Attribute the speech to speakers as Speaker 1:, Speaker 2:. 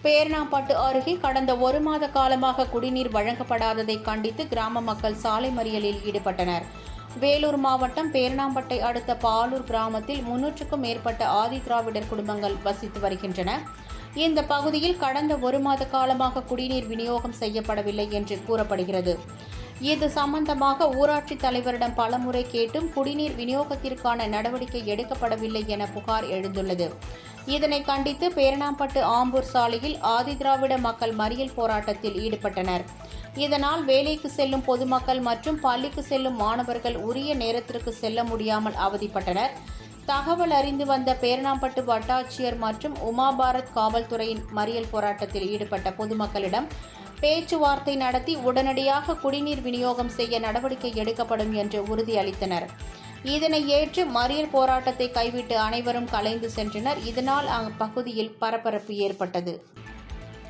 Speaker 1: பேரணாம்பட்டு அருகே கடந்த 1 மாத காலமாக குடிநீர் வழங்கப்படாததை கண்டித்து கிராம மக்கள் சாலை மறியலில் ஈடுபட்டனர். வேலூர் மாவட்டம் பேரணாம்பட்டை அடுத்த பாலூர் கிராமத்தில் 300க்கும் மேற்பட்ட ஆதி திராவிடர் குடும்பங்கள் வசித்து வருகின்றன. இந்த பகுதியில் கடந்த 1 மாத காலமாக குடிநீர் விநியோகம் செய்யப்படவில்லை என்று கூறப்படுகிறது. இது சம்பந்தமாக ஊராட்சி தலைவரிடம் பலமுறை கேட்டும் குடிநீர் விநியோகத்திற்கான நடவடிக்கை எடுக்கப்படவில்லை என புகார் எழுந்துள்ளது. இதனை கண்டித்து பேரணாம்பட்டு ஆம்பூர் சாலையில் ஆதிதிராவிட மக்கள் மறியல் போராட்டத்தில் ஈடுபட்டனர். இதனால் வேலைக்கு செல்லும் பொதுமக்கள் மற்றும் பள்ளிக்கு செல்லும் மாணவர்கள் உரிய நேரத்திற்கு செல்ல முடியாமல் அவதிப்பட்டனர். தகவல் அறிந்து வந்த பேரணாம்பட்டு வட்டாட்சியர் மற்றும் உமாபாரத் காவல்துறையின் மறியல் போராட்டத்தில் ஈடுபட்ட பொதுமக்களிடம் பேச்சுவார்த்தை நடத்தி உடனடியாக குடிநீர் விநியோகம் செய்ய நடவடிக்கை எடுக்கப்படும் என்று உறுதியளித்தனர். இதனை ஏற்று மறியல் போராட்டத்தை கைவிட்டு அனைவரும் கலைந்து சென்றனர். இதனால் அப்பகுதியில் பரபரப்பு ஏற்பட்டது.